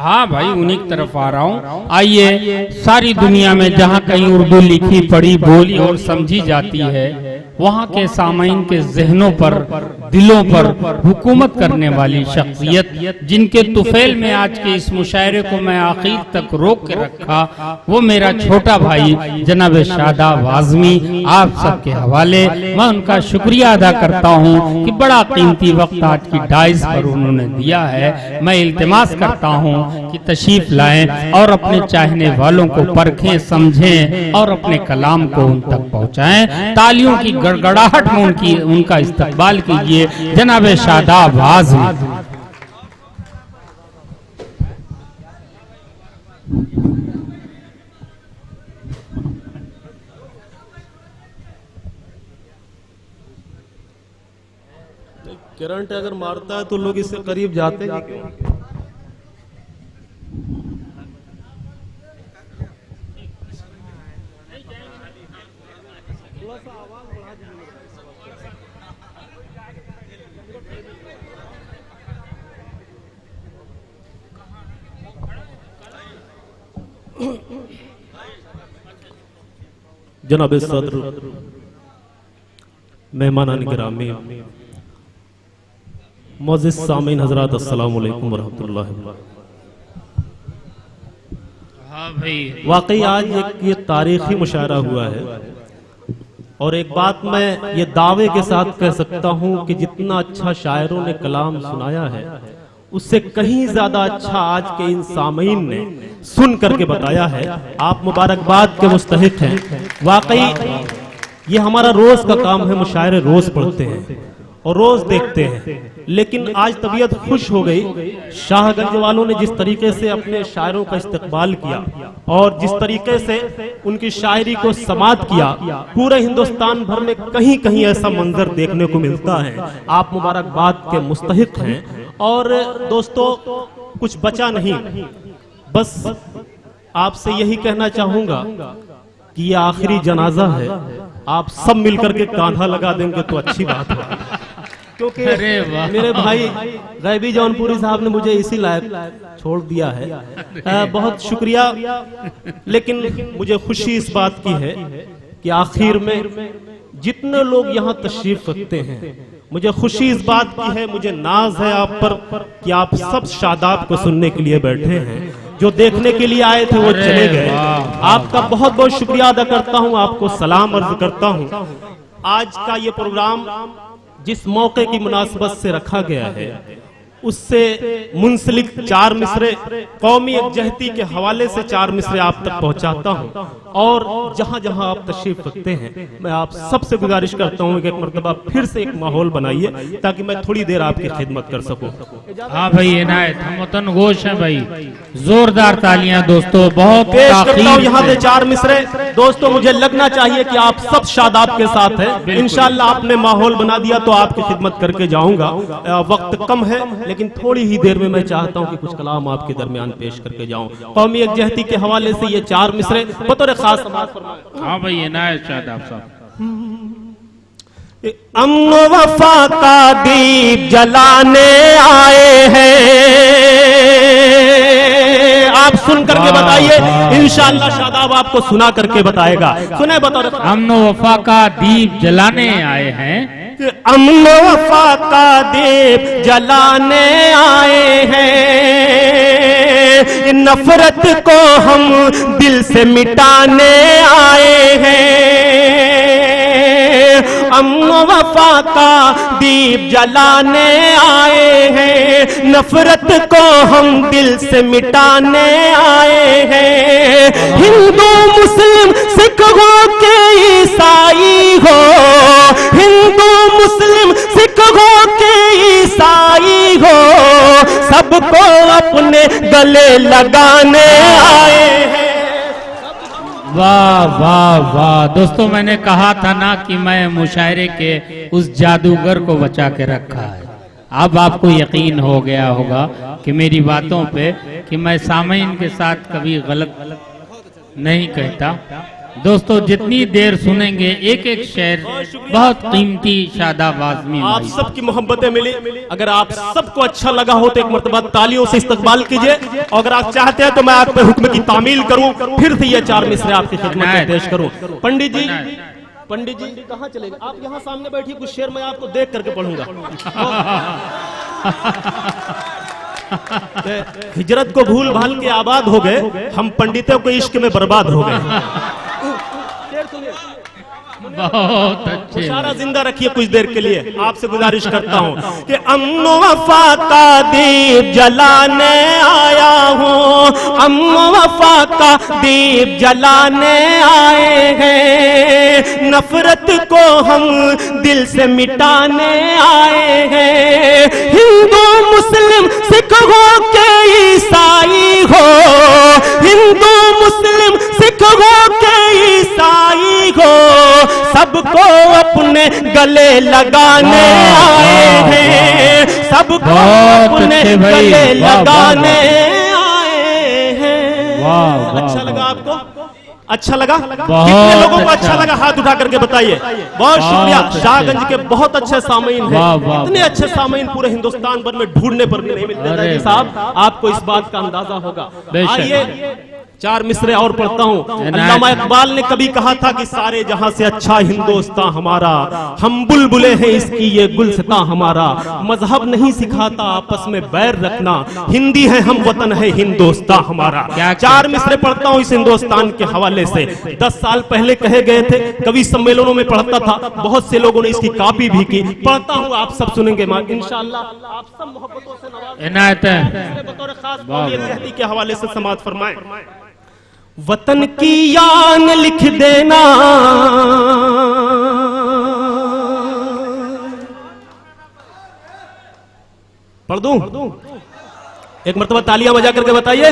हाँ भाई, उन्हीं की तरफ आ रहा हूँ। आइए, सारी दुनिया में जहाँ कहीं उर्दू लिखी पढ़ी बोली और समझी जाती है, वहाँ के सामाइन के जहनों पर, दिलों पर हुकूमत करने वाली शख्सियत, जिनके तुफैल में आज के इस मुशायरे को मैं आखिर तक रोक के रखा, वो मेरा छोटा भाई जनाब शादाब आज़मी, आप सबके हवाले। मैं उनका शुक्रिया अदा करता हूँ कि बड़ा कीमती वक्त आज की डाइस पर उन्होंने दिया है। मैं इल्तिमास करता हूँ कि तशरीफ लाएं और अपने चाहने वालों को परखें, समझें और अपने कलाम को उन तक पहुँचाएं। तालियों की गड़गड़ाहट में उनका इस्तकबाल कीजिए जनाब शादाब आज़मी। करंट अगर मारता है तो लोग इससे करीब जाते हैं क्यों? जनाब सदर, मेहमान गिरामी, मोअज़्ज़िज़ सामीन हज़रात, अस्सलामु अलैकुम वरहमतुल्लाहि। हाँ भाई, वाकई आज एक ये तारीखी मुशायरा हुआ है और एक बात मैं ये दावे के साथ कह सकता हूँ कि जितना अच्छा शायरों ने कलाम सुनाया है, उससे कहीं ज्यादा अच्छा आज के इन सामीन ने सुन करके बताया है। आप मुबारकबाद के मुस्तहिक हैं। वाकई ये हमारा रोज का काम है, मुशायरे रोज पढ़ते हैं और रोज देखते हैं, लेकिन आज तबीयत खुश हो गई। शाहगंज वालों ने जिस तरीके से अपने शायरों का इस्तकबाल किया और जिस तरीके से उनकी शायरी को समात किया, पूरे हिंदुस्तान भर में कहीं कहीं ऐसा मंजर देखने को मिलता है। आप मुबारकबाद के मुस्तहिक हैं। और दोस्तों, कुछ बचा नहीं, बस आपसे यही कहना चाहूंगा कि ये आखिरी जनाजा है। आप सब मिलकर के कांधा लगा देंगे तो अच्छी बात है, क्योंकि मेरे भाई गैबी जौनपुरी साहब ने मुझे इसी लायक छोड़ दिया है। बहुत शुक्रिया। लेकिन मुझे खुशी इस बात की है कि आखिर में जितने लोग यहाँ तशरीफ रखते हैं, मुझे खुशी इस बात की है, मुझे नाज है आप पर कि आप सब शादाब को सुनने के लिए बैठे हैं। जो देखने के लिए आए थे वो चले गए। आपका बहुत बहुत शुक्रिया अदा करता हूँ, आपको सलाम अर्ज करता हूँ। आज का ये प्रोग्राम जिस मौके की मुनासबत से रखा गया है, उससे मुंसलिक 4 मिसरे कौमी यकजहती के हवाले से 4 मिसरे आप तक पहुंचाता हूं। और जहां जहां आप तशरीफ रखते हैं, मैं आप सबसे गुजारिश करता हूं कि एक मर्तबा फिर से एक माहौल बनाइए ताकि मैं थोड़ी देर आपकी खिदमत कर सकूं। हाँ भाई, इनायत, हम वतन गोश हैं भाई। जोरदार तालियां दोस्तों, बहुत पेश करता हूं यहाँ से 4 मिसरे। दोस्तों, मुझे लगना चाहिए कि आप सब शादाब के साथ हैं। इंशाअल्लाह आपने माहौल बना दिया तो आपकी खिदमत करके जाऊंगा। वक्त कम है, लेकिन थोड़ी ही देर में मैं चाहता हूं कि कुछ कलाम आपके दरमियान पेश करके जाऊं। कौमी यकजहती के हवाले से ये 4 मिसरे बतौर खास समाअत फरमाएं। हाँ भाई, इनायत शादाब साहब। अम्न वफा का दीप जलाने आए हैं, आप सुन करके बताइए। इंशाअल्लाह शादाब आपको सुना करके बताएगा। सुने बतौर अम्न वफा का दीप जलाने आए हैं। अम्न वफा का दीप जलाने आए हैं, नफरत को हम दिल से मिटाने आए हैं। अम्न वफा का दीप जलाने आए हैं, नफरत को हम दिल से मिटाने आए हैं। हिंदू मुस्लिम सिख हो के ईसाई हो, हिंदू मुस्लिम सिख हो के ईसाई हो, सबको अपने गले लगाने आए हैं। वाह वाह वाह दोस्तों, मैंने कहा था ना कि मैं मुशायरे के उस जादूगर को बचा के रखा है। अब आपको यकीन हो गया होगा कि मेरी बातों पे कि मैं सामीन के साथ कभी गलत नहीं कहता। दोस्तों जितनी देर सुनेंगे एक एक शेर बहुत कीमती शादाब आज़मी आप सबकी मोहब्बतें मिली। अगर आप सबको अच्छा लगा हो तो एक मर्तबा तालियों से इस्तकबाल कीजिए, और अगर आप चाहते हैं तो मैं आप पे हुक्म की तामील करूं, फिर से ये 4 मिसरे आपकी खिदमत में पेश करूं। पंडित जी कहाँ चले गए? आप यहाँ सामने बैठिए, कुछ शेर मैं आपको देख करके पढ़ूंगा। हिजरत को भूल भाल के आबाद हो गए, हम पंडितों को इश्क में बर्बाद हो गए। बहुत अच्छे, इशारा जिंदा रखिए कुछ देर के लिए, आपसे गुजारिश करता हूँ कि अम्न वफा का दीप जलाने आया हूँ, अम्न वफा का दीप जलाने आए हैं, नफरत को हम दिल से मिटाने आए हैं। हिंदू मुस्लिम सिख हो के ईसाई हो, हिंदू मुस्लिम सिख हो के ईसाई हो, सबको अपने गले लगाने आए हैं, सबको अपने गले लगाने आए हैं। अच्छा लगा आपको? अच्छा लगा? कितने लोगों को अच्छा लगा? हाथ उठा करके बताइए। बहुत शुक्रिया। शाहगंज के बहुत अच्छे सामीन हैं, इतने अच्छे सामीन पूरे हिंदुस्तान भर में ढूंढने पर नहीं मिलते साहब, आपको इस बात का अंदाजा होगा। आइए 4 मिसरे और पढ़ता हूँ। अल्लामा इकबाल ने कभी कहा था कि सारे जहां से अच्छा हिंदुस्तान हमारा, हम बुलबुले हैं इसकी ये गुलसिता हमारा, मजहब नहीं सिखाता आपस में बैर रखना, हिंदी है हम वतन है हिंदुस्तान हमारा। 4 मिसरे पढ़ता हूँ इस हिंदुस्तान के हवाले से। 10 साल पहले कहे गए थे, कवि सम्मेलनों में पढ़ता था, बहुत से लोगों ने इसकी कॉपी भी की। पढ़ता हूँ, आप सब सुनेंगे इंशाअल्लाह, आप सब मोहब्बतों से नवाजें। बतौर खास के हवाले से समाअत फरमाएं। वतन की यान लिख देना, पढ़ दूं? एक मर्तबा तालियां बजा करके बताइए।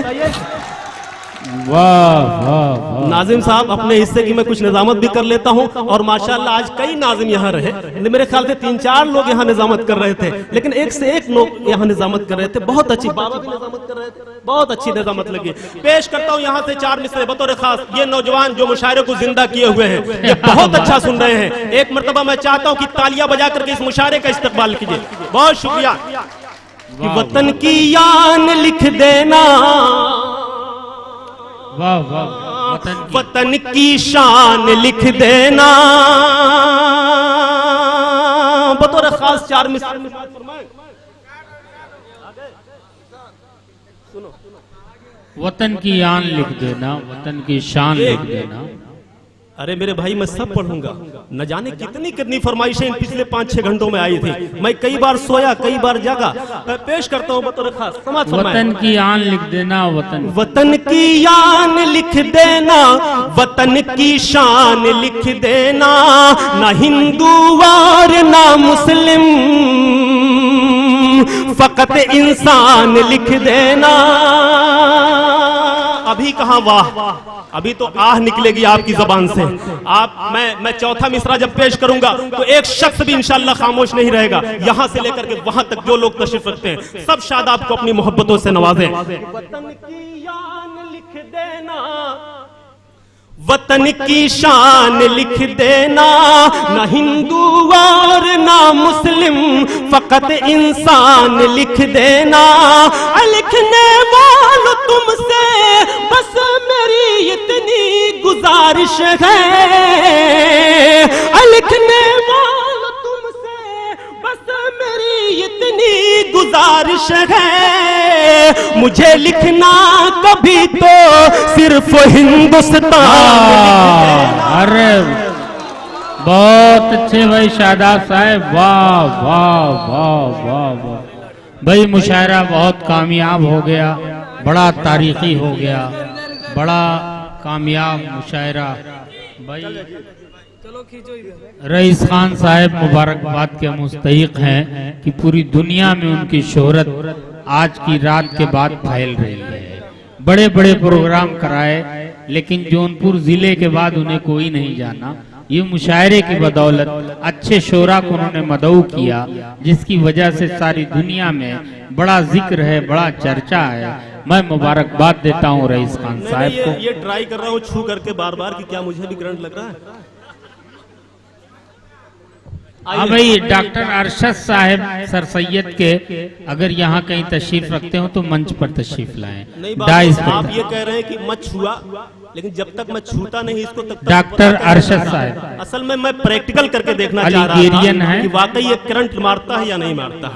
वाह वाह। नाजिम साहब अपने हिस्से की मैं कुछ निजामत भी कर लेता हूं, और माशाल्लाह आज कई नाजिम यहाँ रहे, मेरे ख्याल से 3-4 लोग यहाँ निजामत कर रहे थे, लेकिन एक से एक लोग यहाँ निजामत कर रहे थे। बहुत अच्छी, बाबा भी निजामत कर रहे थे, बहुत अच्छी निजामत लगी। पेश करता हूँ यहाँ से 4 मिसरे बतौर खास। ये नौजवान जो मुशायरे को जिंदा किए हुए हैं, ये बहुत अच्छा सुन रहे हैं। एक मर्तबा मैं चाहता हूँ कि तालियां बजा करके इस मुशायरे का इस्तकबाल कीजिए। बहुत शुक्रिया। वतन की यान लिख देना, वाह वाह। वतन की शान लिख देना, बतौर खास 4 मिसरे। वतन की आन लिख देना, वतन की शान लिख देना। अरे मेरे भाई मैं सब पढ़ूंगा, न जाने कितनी कितनी फरमाइशें इन पिछले 5-6 घंटों में आई थी। मैं कई बार सोया, कई बार जागा। पेश करता हूँ बतौर खास। वतन की आन लिख देना, वतन की आन लिख देना, वतन की शान लिख देना, ना हिंदू और ना मुस्लिम, फकत इंसान लिख देना। अभी कहाँ वाह, अभी तो आह निकलेगी आपकी जबान से। मैं चौथा मिसरा जब पेश करूंगा तो एक शख्स भी इंशाअल्लाह खामोश नहीं रहेगा। यहां से लेकर के वहां तक जो लोग तशरीफ रखते हैं, सब शादाब को अपनी मोहब्बतों से नवाजें। वतन की यान लिख देना, वतन की शान लिख देना, ना हिंदू और ना मुस्लिम, फकत इंसान लिख देना। लिखने वालों तुमसे बस मेरी इतनी गुजारिश है, लिखने वालों तुमसे बस मेरी इतनी गुजारिश है, मुझे लिखना कभी तो सिर्फ हिंदुस्तान। अरे बहुत अच्छे भाई शादाब साहब, वाह वाह वाह वाह वाह भाई। मुशायरा बहुत कामयाब हो गया, बड़ा तारीखी हो गया, बड़ा कामयाब मुशायरा भाई। रईस खान साहब मुबारकबाद के मुस्तहिक हैं कि पूरी दुनिया में उनकी शोहरत आज की रात के बाद फैल रही है। बड़े बड़े प्रोग्राम कराए, लेकिन जौनपुर जिले के बाद उन्हें कोई नहीं जाना। ये मुशायरे की बदौलत अच्छे शोरा को उन्होंने मदऊ किया, जिसकी वजह से सारी दुनिया में बड़ा जिक्र है, बड़ा चर्चा है। मैं मुबारकबाद देता हूँ रईस खान साहब को। ये ट्राई कर रहा हूँ छू करके बार बार कि क्या मुझे भी करंट लग रहा है। हाँ भाई, डॉक्टर अरशद साहब सर सैयद के अगर यहाँ कहीं तशरीफ रखते हो तो मंच पर तशरीफ लाएं। नहीं डाइस बात, आप पर ये कह रहे हैं कि मत छुआ, लेकिन जब तक मैं छूता नहीं इसको तब तक डॉक्टर अरशद साहब असल में मैं प्रैक्टिकल करके देखना चाह रहा अलीगेरियन था है। कि वाकई ये करंट मारता है या नहीं मारता।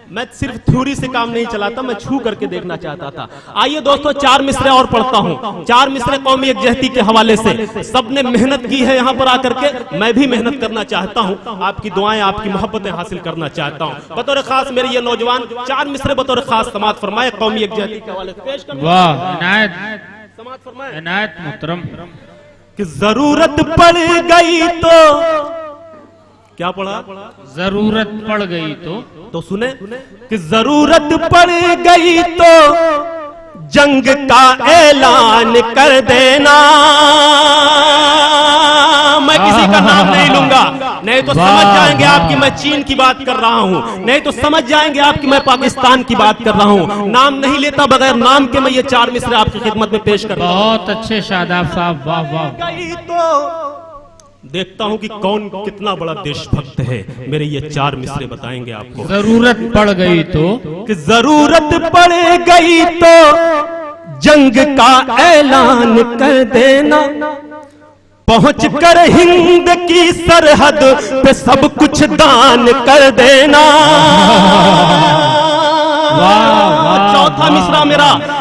मैं सिर्फ थ्योरी से काम नहीं चलाता, मैं छू करके देखना चाहता था। आइए दोस्तों, 4 मिसरे और पढ़ता हूँ। 4 मिसरे कौमी यकजहती के हवाले से। सबने मेहनत की है यहाँ पर आकर के, मैं भी मेहनत करना चाहता हूँ। आपकी दुआएं, आपकी मोहब्बतें हासिल करना चाहता हूँ। बतौर खास मेरे ये नौजवान 4 मिसरे बतौर खास समाअत फरमाए कौमी यकजहती के हवाले से पेश कर। वाह, इनायत समाअत फरमाए इनायत मोहतरम। कि जरूरत पड़ गई तो क्या पढ़ा, जरूरत पड़ गई तो सुने कि जरूरत पड़ गई तो जंग का ऐलान कर देना। मैं किसी का नाम नहीं लूंगा, नहीं तो समझ जाएंगे आपकी मैं चीन की बात कर रहा हूं, नहीं तो समझ जाएंगे आपकी मैं पाकिस्तान की बात कर रहा हूं। नाम नहीं लेता, बगैर नाम के मैं ये 4 मिसरे आपकी खिदमत में पेश कर रहा हूं। बहुत अच्छे शादाब साहब, वाह वाह। गई तो देखता हूं कि कौन कितना बड़ा देशभक्त है। मेरे ये 4 मिसरे बताएंगे आपको। जरूरत पड़ गई तो कि जरूरत पड़ गई तो जंग का ऐलान कर देना। पहुंच कर हिंद की सरहद पे सब कुछ दान कर देना।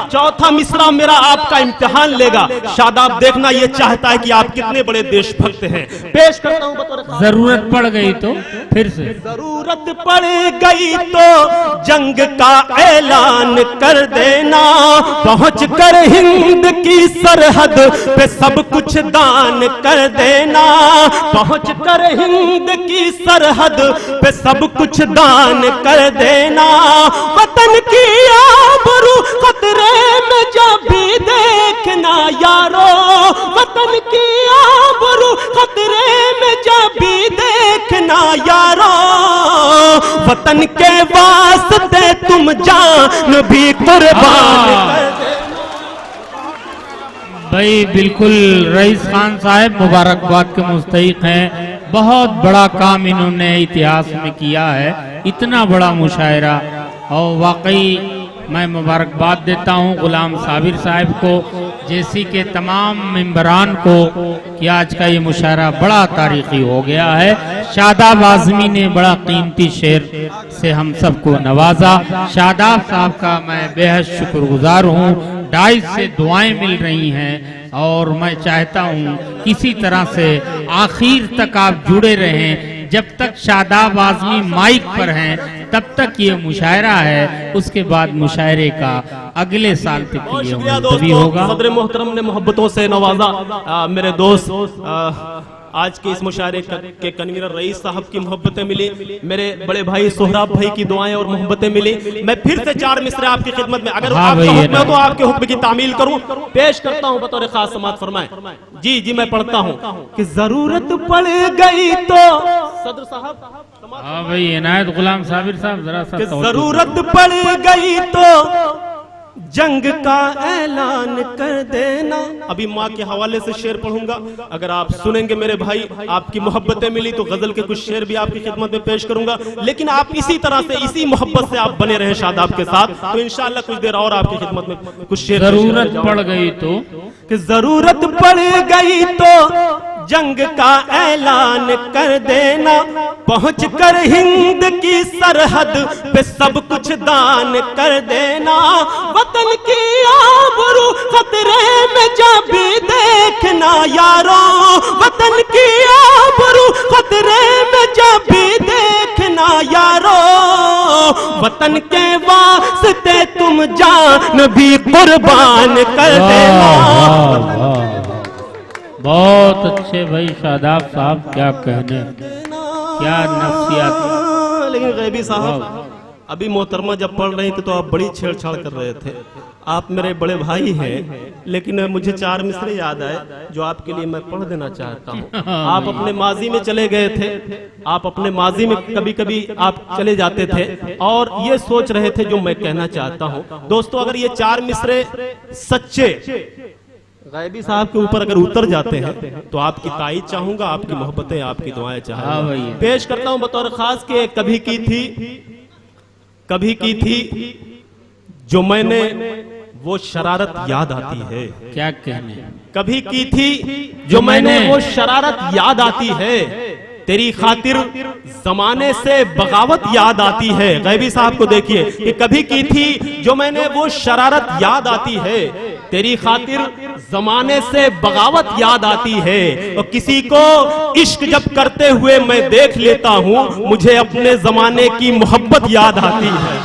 चौथा मिसरा मेरा आपका इम्तिहान लेगा। शादाब देखना ये चाहता है कि आप कितने बड़े देशभक्त हैं। पेश करता हूं बतौर खास। जरूरत पड़ गई तो फिर से जरूरत पड़ गई तो जंग का ऐलान कर देना। पहुंच कर हिंद की सरहद पे सब कुछ दान कर देना। पहुंच कर हिंद की सरहद पे सब कुछ दान कर देना। वतन की आबरू खतरे में जब भी देखना यारो। वतन की आबरू खतरे में जब भी देखना यारो। वतन के वास्ते तुम जान भी कुर्बान कर देना। भाई बिल्कुल रईस खान साहब मुबारकबाद के मुस्तहिक हैं। बहुत बड़ा काम इन्होंने इतिहास में किया है, इतना बड़ा मुशायरा। और वाकई मैं मुबारकबाद देता हूँ गुलाम साबिर साहब को, जैसी के तमाम मेंबरान को कि आज का ये मुशायरा बड़ा तारीखी हो गया है। शादाब आज़मी ने बड़ा कीमती शेर से हम सबको नवाजा। शादाब साहब का मैं बेहद शुक्रगुजार हूँ। डाइस से दुआएं मिल रही हैं और मैं चाहता हूँ किसी तरह से आखिर तक आप जुड़े रहें। जब तक शादाब आज़मी माइक पर हैं तब तक ये मुशायरा है, उसके बाद मुशायरे का अगले साल तक के लिए मुलतवी होगा। सदर मोहतरम ने मोहब्बतों से नवाजा। मेरे दोस्त आज के इस मुशायरे के कन्वीनर रईस साहब की मोहब्बतें मिली, मेरे बड़े भाई सोहराब भाई की दुआएं और मोहब्बतें मिली। मैं फिर से 4 मिसरे आपकी खिदमत में, अगर आपका हुक्म है तो आपके हुक्म की तामील करूं, पेश करता हूं बतौर खास समाअत फरमाएं। जी मैं पढ़ता हूं कि जरूरत पड़ गई तो सदर साहब। हाँ भाई इनायत गुलाम साबिर साहब जरा सा। जरूरत पड़ गई तो जंग का ऐलान कर देना। अभी माँ के हवाले से शेर पढ़ूंगा, अगर आप सुनेंगे मेरे भाई, आपकी मोहब्बतें मिली तो गजल के कुछ शेर भी आपकी खिदमत में पेश करूंगा। लेकिन आप इसी तरह से, इसी मोहब्बत से आप बने रहे शादाब के साथ, तो इंशाअल्लाह कुछ देर और आपकी खिदमत में कुछ शेर। जरूरत पड़ गई तो कि जरूरत पड़ गई तो जंग का ऐलान कर देना। पहुंच कर हिंद की सरहद पे सब कुछ दान कर देना। वतन की आबरू खतरे में जब भी देखना यारो। वतन की आबरू खतरे में जब भी देखना यारो। वतन के वास्ते तुम जान भी कुर्बान कर देना। बहुत अच्छे भाई शादाब साहब, क्या कहने, क्या नफ्सियात। लेकिन गैबी साहब अभी मोहतरमा जब पढ़ रही थी तो आप बड़ी छेड़छाड़ कर रहे थे। आप मेरे बड़े भाई हैं, लेकिन मुझे 4 मिसरे याद आए जो आपके लिए मैं पढ़ देना चाहता हूँ। आप अपने माजी में चले गए थे, आप अपने माजी में कभी कभी आप चले जाते थे और ये सोच रहे थे जो मैं कहना चाहता हूँ। दोस्तों, अगर ये 4 मिसरे सच्चे गायबी साहब के ऊपर अगर उतर जाते हैं तो आपकी ताईद चाहूंगा, आपकी मोहब्बतें, आपकी दुआएं चाहूंगा। पेश करता हूं बतौर खास के कभी की थी जो मैंने वो शरारत याद आती है। क्या कहने, कभी की थी जो मैंने वो शरारत याद आती है, तेरी खातिर जमाने से बगावत याद आती है। गैबी साहब को देखिए कि कभी की थी जो मैंने वो शरारत याद आती है, तेरी खातिर जमाने से बगावत याद आती है। और किसी को इश्क जब करते हुए मैं देख लेता हूँ, मुझे अपने जमाने की मोहब्बत याद आती है।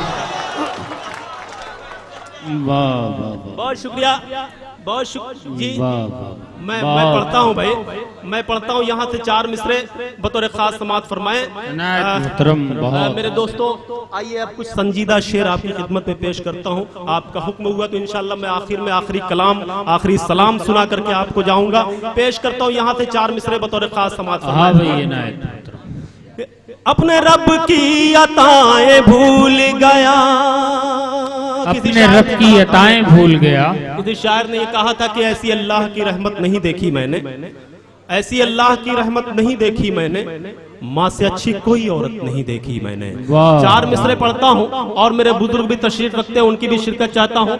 बहुत शुक्रिया, बहुत शुक्रिया जी। मैं पढ़ता हूँ भाई, मैं पढ़ता हूँ यहाँ से 4 मिसरे बतौर खास समात फरमाएं। मेरे दोस्तों, आइए अब कुछ संजीदा शेर आपकी खिदमत में पेश करता हूँ। आपका हुक्म हुआ तो इंशाल्लाह मैं आखिर में आखिरी कलाम, आखिरी सलाम सुना करके आपको जाऊंगा। पेश करता हूँ यहाँ से 4 मिसरे बतौर खास समात फरमाएं। अपने रब की अताएं भूल गया, अपने रब की अताएं भूल गया। किसी शायर ने ये कहा था कि ऐसी अल्लाह की रहमत नहीं देखी मैंने, ऐसी अल्लाह की रहमत नहीं देखी मैंने, माँ से अच्छी कोई औरत नहीं देखी मैंने। 4 मिसरे पढ़ता हूँ और मेरे बुजुर्ग भी तशरीफ रखते हैं, उनकी भी शिरकत चाहता हूँ।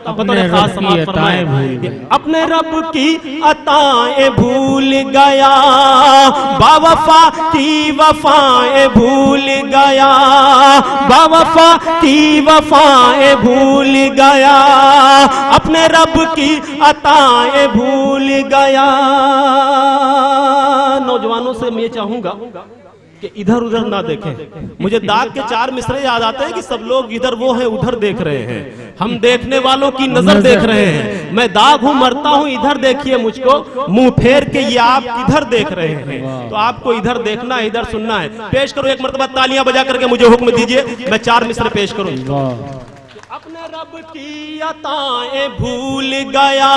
अपने रब की अताएं भूल गया, बावफा की वफाएं भूल गया, बावफा की वफाएं भूल गया, अपने रब की अताएं भूल गया। नौजवानों से मैं चाहूंगा कि इधर उधर ना देखें। मुझे दाग के 4 मिसरे याद आते हैं कि सब लोग इधर वो हैं, उधर देख रहे हैं। हम देखने वालों की नजर देख रहे हैं। मैं दाग हूं, मरता हूं, इधर देखिए मुझको, मुंह फेर के ये आप इधर देख रहे हैं, तो आपको इधर देखना है, इधर सुनना है। पेश करो एक मरतबा तालियां बजा करके मुझे हुक्म दीजिए, मैं 4 मिसरे पेश करूं। अपने रब की अताएं भूल गया,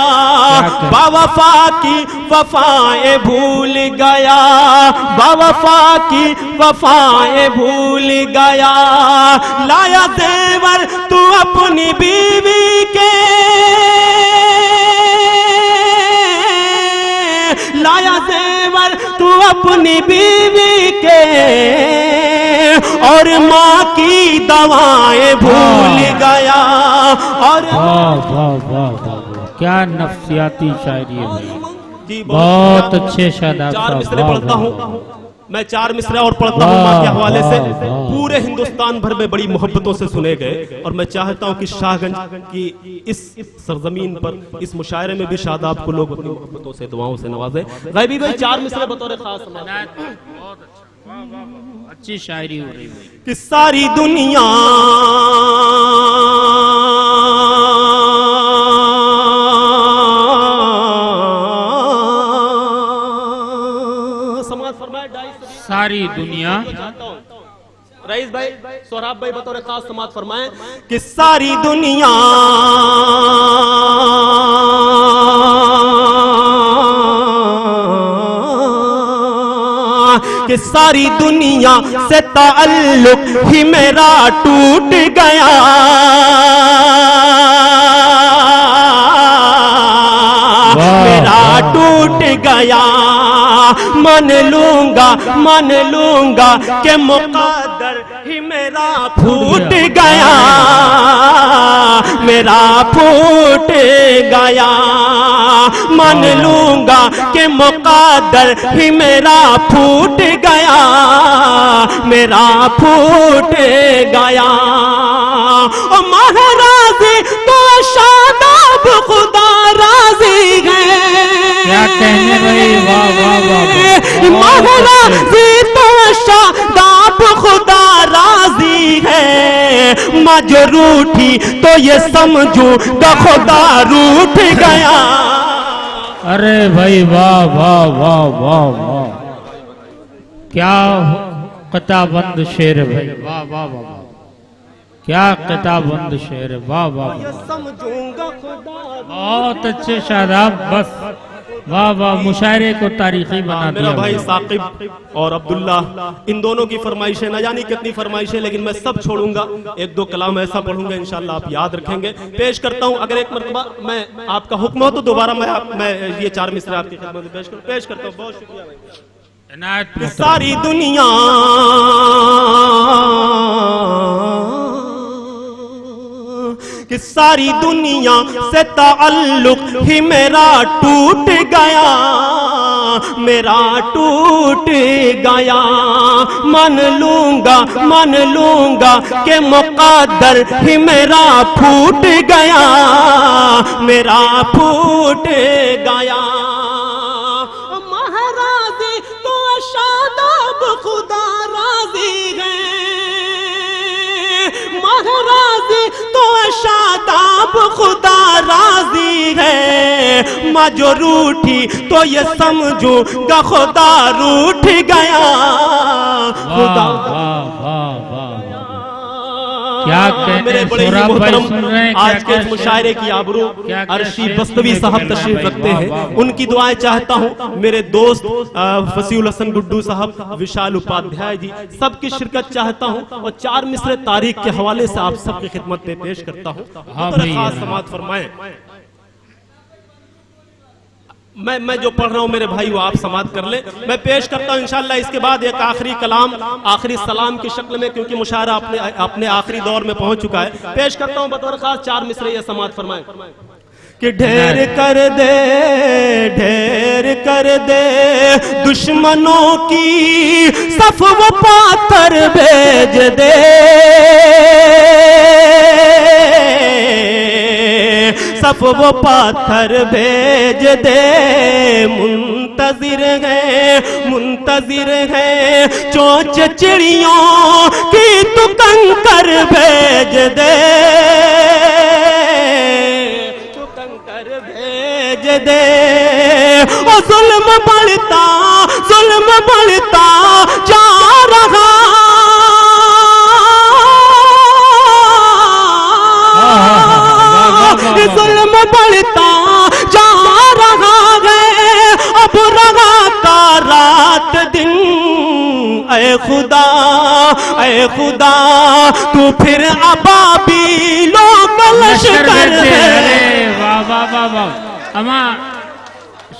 बावफा की वफाएं भूल गया, बावफा की वफाएं भूल गया। लाया जेवर तू अपनी बीवी के, लाया जेवर तू अपनी बीवी के, और माँ की दवाएं भूल गया। और क्या नफ्सियाती शायरी है भाई, बहुत अच्छे शायद। 4 मिसरे पढ़ता हूँ मैं, 4 मिसरे और पढ़ता हूँ माँ के हवाले से। पूरे हिंदुस्तान भर में बड़ी मोहब्बतों से सुने गए, और मैं चाहता हूँ कि शाहगंज की इस सरजमीन पर, इस मुशायरे में भी शादाब को लोग अपनी मोहब्बतों से, दुआओं से नवाजे। गैबी भाई 4 मिसरे बतौर खास, अच्छी शायरी हो रही है कि सारी दुनिया समाज फरमाए, सारी दुनिया। रईस भाई, सोहराब भाई बतौर खास समाज फरमाए कि सारी दुनिया कि सारी दुनिया से ताल्लुक ही मेरा टूट गया, मेरा टूट गया। मान लूंगा कि मुक़द्दर ही मेरा फूट गया, मेरा फूट गया। मान लूंगा कि मुक़द्दर ही मेरा फूट गया, मेरा फूट गया। ओ महाराजी तो शादाब खुदा राजी है। क्या कहने भाई, वाह वाह वाह। महाराजी तो शादाब खुदा राजी है, माँ जो रूठी तो ये समझू का खुदा रूठ गया। अरे भाई वाह वाह वाह वाह वाह, क्या कताबंद शेर भाई, वाह वाह वाह। क्या किताबंद शेर है, वाह वाह ये समझूंगा खुदा। बहुत अच्छे शादाब, बस वाह वाह, मुशायरे को तारीखी बना दिया। मेरा भाई साकिब और अब्दुल्ला, इन दोनों की फरमाइशें न जानी कितनी फरमाइशें, लेकिन मैं सब छोड़ूंगा, एक दो कलाम ऐसा पढ़ूंगा इंशाल्लाह आप याद रखेंगे। पेश करता हूं, अगर एक मरतबा मैं आपका हुक्म हो तो दोबारा मैं ये 4 मिसरे आपकी खिदमत में पेश करता हूं। बहुत शुक्रिया भाई। इनायत सारी दुनिया कि सारी दुनिया से ताल्लुक ही मेरा टूट गया, मेरा टूट गया। मान लूंगा कि मुक़द्दर ही मेरा फूट गया, मेरा फूट गया। महाराजी तो शादाब खुदा राजी है, महाराजी तो शादाब खुदा राजी है। माँ जो रूठी तो ये समझूंगा खुदा रूठ गया, खुदा। क्या कहते मेरे बड़े ही सोहराब भाई मोहतरम, सुन रहे हैं, आज क्या के मुशायरे की आबरू अर्शी शेर बस्तवी साहब सुनने तशरीफ के रखते लिए, हैं। वाह, वाह, उनकी दुआएं चाहता हूं। मेरे दोस्त फसीउल हसन गुड्डू साहब, विशाल उपाध्याय जी, सबकी शिरकत चाहता हूं और 4 मिसरे तारीख के हवाले से आप सबकी खिदमत में पेश करता हूं। हाँ तो भाई, खास समात फरमाएं। मैं जो पढ़ रहा हूं मेरे भाई वो आप समात कर ले। मैं पेश करता हूं इंशाल्लाह। इसके बाद एक आखिरी कलाम, आखिरी सलाम की शक्ल में, क्योंकि मुशायरा अपने आखिरी दौर में पहुंच चुका है। पेश करता हूं बतौर खास 4 मिसरे ये समात फरमाएं कि ढेर कर दे दुश्मनों की सफ वो पाथर भेज दे, सफ वो पाथर भेज दे। मुंतजिर है चोंच चिड़ियों की तू कंकर भेज दे, तू कंकर भेज दे। ओ जुल्म बढ़ता जा रहा, जुल्म बढ़ता जा रहा है अब रहा का रात दिन। ऐ खुदा तू फिर अबाबीलों का लश्कर है। वाह वाह वाह वाह। अमा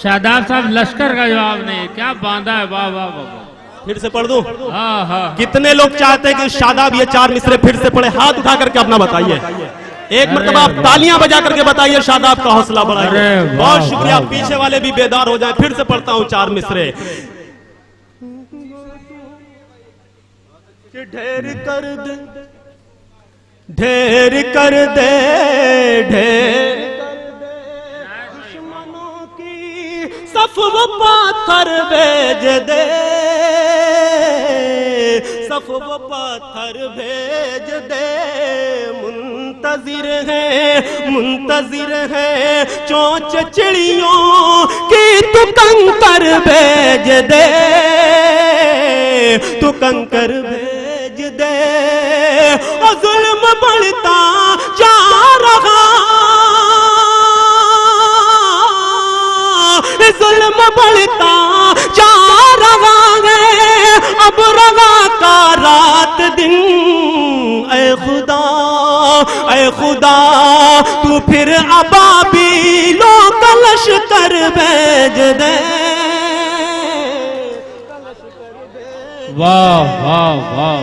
शादाब साहब लश्कर का जवाब नहीं, क्या बांधा है, वाह वाह वाह। फिर से पढ़ दूं? हाँ हाँ। कितने लोग चाहते हैं कि शादाब ये 4 मिसरे फिर से पढ़े? हाथ उठा करके अपना बताइए, एक मरतबा आप तालियां बजा करके बताइए, शादाब का हौसला बढ़ाइए। बहुत शुक्रिया। पीछे वाले भी बेदार हो जाए। फिर से पढ़ता हूं 4 मिसरे कि ढेर कर दे दुश्मनों की सफ वो पाथर भेज दे, सफ वो पाथर भेज दे। मुंतजिर है चोंच चिड़ियों की तू कंकर भेज दे, तू कंकर भेज दे। और जुल्म बढ़ता जा रहा, जुल्म बढ़ता जा रहा है अब रवा का रात दिन। ऐ खुदा तू फिर अबाबीलों का लश्कर भेज दे। वाह वाह वाह वाह,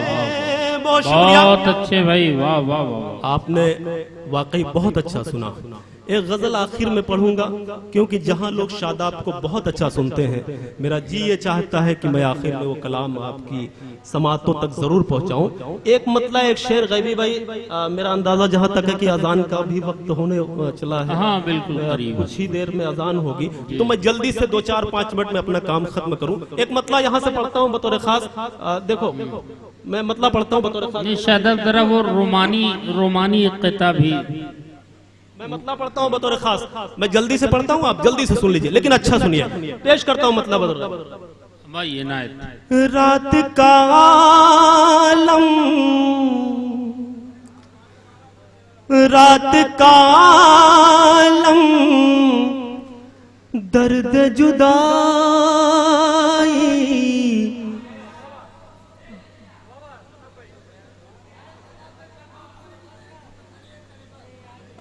बहुत शुक्रिया। बहुत अच्छे भाई, वाह वाह वाह। आपने वाकई बहुत अच्छा सुना। एक गजल आखिर में पढ़ूंगा, क्योंकि जहां लोग शादाब को बहुत अच्छा सुनते हैं, मेरा जी ये चाहता है कि मैं आखिर में वो कलाम आपकी समातों तक जरूर पहुंचाऊं। एक मतलब एक शेर गैबी भाई, मेरा अंदाजा जहां तक है कि अजान का भी वक्त होने चला है। हाँ बिल्कुल, कुछ ही देर में अजान होगी, तो मैं जल्दी से 2-4-5 मिनट में अपना काम खत्म करूं। एक मतलब यहाँ से पढ़ता हूँ बतौर खास। देखो मैं मतलब पढ़ता हूँ बतौर खास। शादाब जरा वो रोमानी किताब भी मैं मतलब पढ़ता हूँ बतौर खास। मैं जल्दी से पढ़ता हूँ, आप जल्दी से सुन लीजिए, लेकिन अच्छा सुनिए। पेश करता हूँ मतलब भाई इनायत। रात का आलम रात का आलम दर्द जुदाई,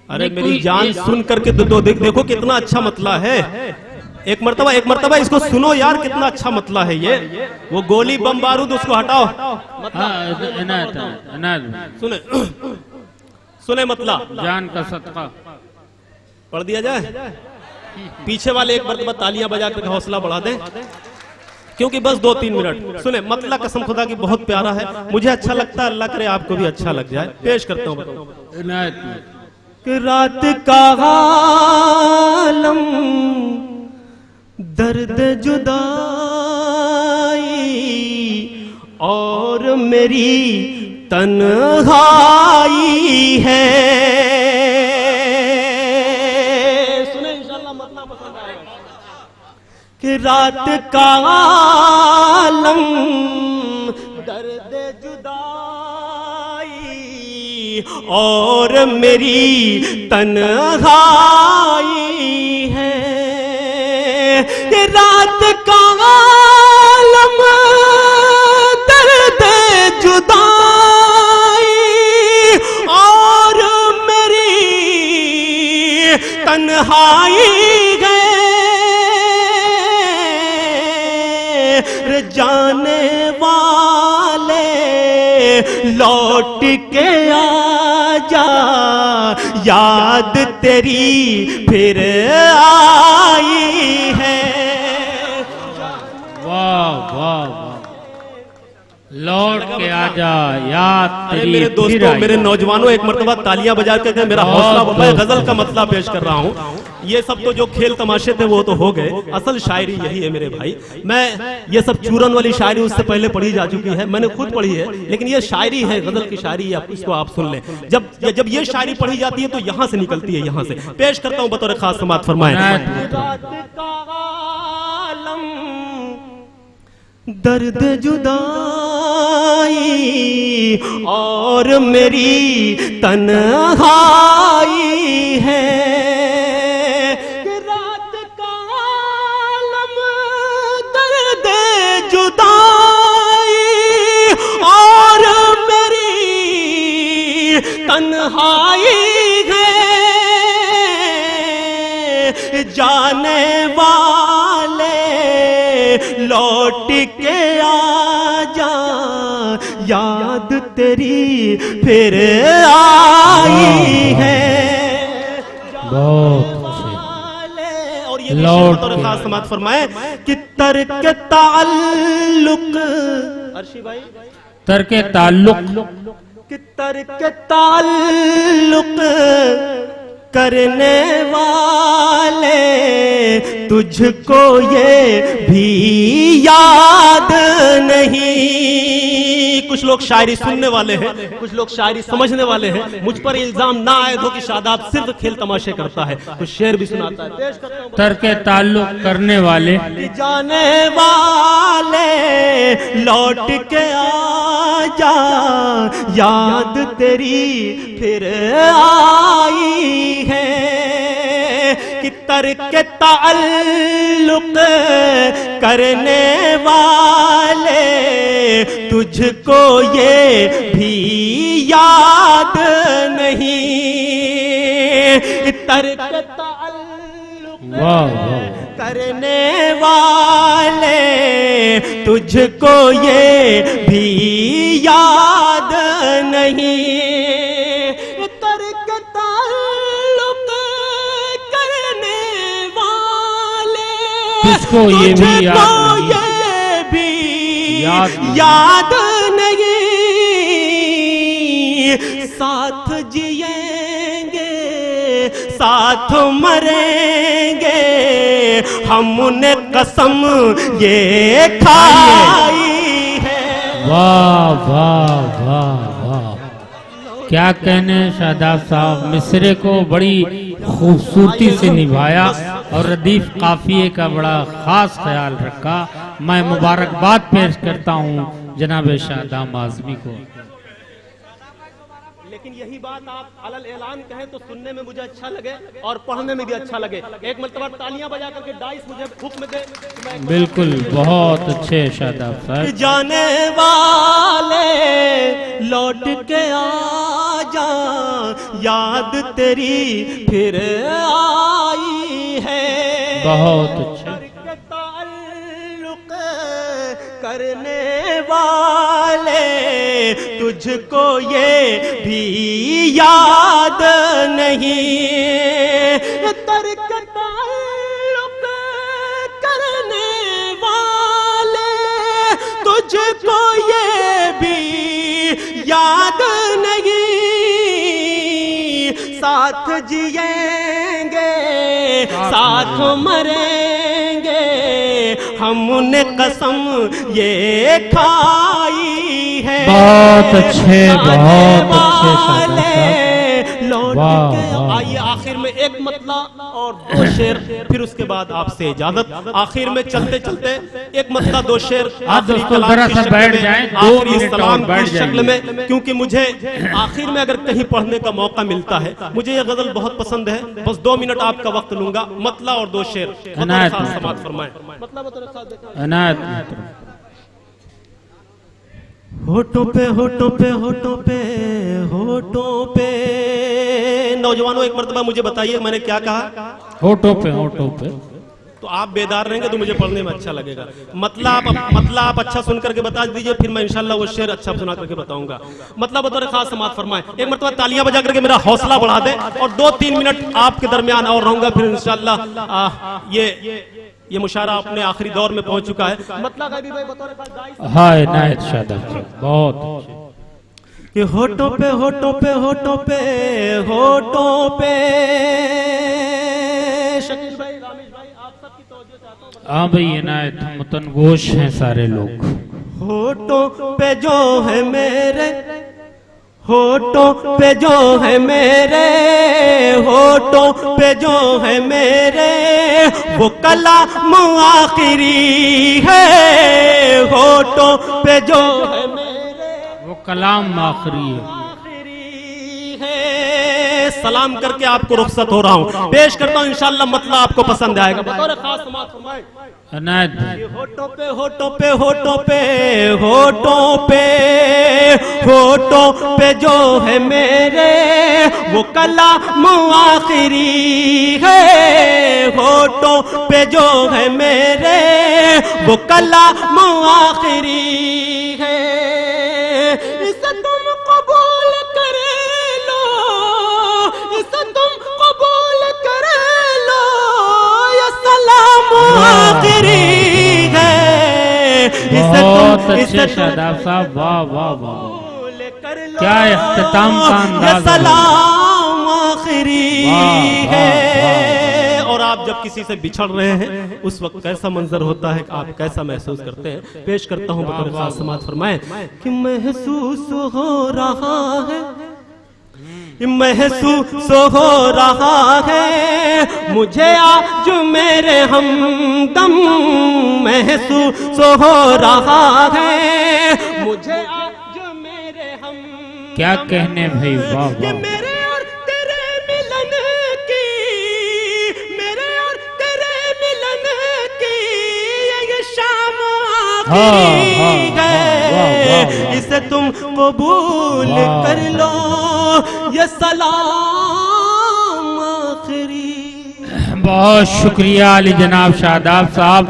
अरे मेरी जान सुन करके तो देखो कितना अच्छा मतला है। एक मर्तबा इसको सुनो यार, कितना अच्छा मतला है ये। वो गोली बम बारूद उसको हटाओ। सुने सुने मतला, जान का सदका पढ़ दिया जाए। पीछे वाले एक मर्तबा तालियां बजा कर हौसला बढ़ा दें, क्योंकि बस 2-3 मिनट सुने। मतला कसम खुदा की बहुत प्यारा है, मुझे अच्छा लगता है, अल्लाह करे आपको भी अच्छा लग जाए। पेश करता हूँ। रात का आलम दर्द जुदाई और मेरी तन्हाई है। सुने इंशाअल्लाह मतलब पसंद आएगा कि रात का आलम दर्द जुदाई और मेरी तन्हाई है। कि रात का आलम दर्द जुदाई और मेरी तन्हाई है। जाने वाले लौट के आजा, याद तेरी फिर आई है। वाह वाह वाह, लौट के आजा याद तेरी। मेरे दोस्तों, मेरे नौजवानों, एक मर्तबा तालियां बजा के मेरा हौसला बढ़ा। गजल का मतला पेश कर रहा हूँ। ये सब तो जो खेल तमाशे थे वो तो हो गए, असल शायरी यही है मेरे भाई। मैं ये सब चूरन वाली शायरी उससे पहले पढ़ी जा चुकी है, मैंने खुद पढ़ी है, लेकिन ये शायरी है, गजल की शायरी है, इसको आप सुन लें। जब ये शायरी पढ़ी जाती है तो यहाँ से निकलती है, यहाँ से पेश करता हूँ बतौर खास समात फरमाए। दर्द जुदाई और मेरी तन्हाई है। रात का आलम दर्द जुदाई और मेरी तन्हाई है। जाने वाले लौट के आजा, याद तेरी फिर आई है। बहुत और ये लौट खास समात फरमाए कि तर्क ताल्लुक, अर्शी भाई, तर्क ताल्लुक, कि तर्क ताल्लुक करने वाले तुझको ये भी याद नहीं। कुछ लोग शायरी सुनने वाले हैं, कुछ लोग शायरी समझने वाले हैं। मुझ पर इल्जाम ना आए हो कि शादाब सिर्फ खेल तमाशे करता है, कुछ शेर भी सुनाता है। तर्क ताल्लुक करने वाले, जाने वाले लौट के आजा, याद तेरी फिर आई है। कि तर्क ताल्लुक करने वाले तुझको ये भी याद नहीं। तर्क ताल्लुक करने वाले तुझको ये भी याद नहीं। तर्क ताल्लुक करने वाले तुझको ये भी याद नहीं। साथ जिएंगे साथ मरेंगे, हमने कसम ये खाई है। वाह वाह वाह वाह, क्या कहने शादाब साहब, मिसरे को बड़ी खूबसूरती से निभाया और रदीफ काफिये का बड़ा खास ख्याल रखा। मैं मुबारकबाद पेश करता हूँ जनाब शादाब आज़मी को। लेकिन यही यही बात आप अलल ऐलान कहें तो सुनने में मुझे अच्छा लगे और पढ़ने में भी अच्छा लगे। एक मरतबा तालियां बजा करके डाइस मुझे हुक्म दे कि मैं बिल्कुल, बहुत अच्छे शादाब साहब। जाने वाले लौट के आ जा, याद तेरी फिर आई है। बहुत अच्छे। ताल्लुक करने वाले तुझको ये भी याद नहीं, तर्क ताल्लुक करने वाले तुझको ये भी याद नहीं। साथ जिएंगे साथ मरेंगे, हमने कसम ये खाई है। बहुत अच्छे, बहुत अच्छे शादाब साहब। लौट वाह, के वाह। आइए आखिर में एक मतला और दो शेर, फिर उसके बाद आपसे इजाजत। आखिर में चलते चलते एक मतला दो शेर आप आखिरी दोस्तों कलाम जरा की सा शक्ल बैठ में, जाएं, 2 आखिरी मिनट सलाम और बैठ की शक्ल जाइए। में, क्योंकि मुझे आखिर में अगर कहीं पढ़ने का मौका मिलता है, मुझे ये गजल बहुत पसंद है। बस 2 मिनट आपका वक्त लूंगा, मतला और 2 शेर अनायत बतौर खास मित्र। समाअत फरमाएं। मतलब बतौर खास देखा। अनायत होठों पे होठों पे होठों पे होठों पे। नौजवानों एक मर्तबा मुझे बताइए मैंने क्या कहा? होठों पे, होठों पे। तो आप बेदार रहेंगे तो मुझे पढ़ने में अच्छा लगेगा। मतलब आप अच्छा सुन करके बता दीजिए, फिर मैं इंशाल्लाह वो शेर अच्छा सुना करके बताऊंगा। मतलब बतौर खास समाअत फरमाएं। एक मर्तबा तालियां बजा करके मेरा हौसला बढ़ा दे और 2-3 मिनट आपके दरमियान और रहूंगा, फिर इंशाल्लाह ये मुशायरा अपने आखिरी दौर में पहुंच चुका है। मतलब हाय नायत शादाब साहब, बहुत अच्छे। कि होठों पे होठों पे होठों पे होठों पे। शकील भाई, रामेश भाई, आप सबकी तवज्जो चाहता हूं। हाँ भाई इनायत, मुतनगोश हैं सारे लोग। होठों पे जो है मेरे, होठों पे जो है मेरे, होठों पे जो है मेरे, वो कलाम आखिरी है। होठों पे जो है मेरे, वो कलाम आखिरी है। सलाम करके आपको रुखसत हो रहा हूँ, पेश करता हूँ इंशाअल्लाह मतलब आपको पसंद आएगा। बतौर खास समाअत फरमाएं। अनायत होठों पे होठों पे होठों पे होठों पे होठों पे जो है मेरे, वो कलाम आखिरी है। होठों पे जो है मेरे, वो कलाम आखिरी है। इसे तुम कबूल कर लो, इसे तुम कबूल कर लो, ये सलाम आखिरी है। बहुत अच्छे शादाब साहब, वाह वाह वाह, क्या इख्तिताम का अंदाज है। सलाम आखिरी वाह, है। और आप जब किसी से बिछड़ रहे हैं उस वक्त कैसा मंजर होता है, आप कैसा महसूस करते हैं, पेश करता हूँ बतौर खास समाअत फरमाएं। कि महसूस हो रहा है, महसूस हो रहा है मुझे आज मेरे हमदम, महसूस हो रहा है मुझे आज मेरे हमदम। क्या कहने भाई, वाह वाह। मेरे और तेरे मिलन की, मेरे और तेरे मिलन की ये शाम आखिरी है। इसे तुम कबूल कर लो, ये सलाम आखिरी। बहुत शुक्रिया अली जनाब शादाब साहब।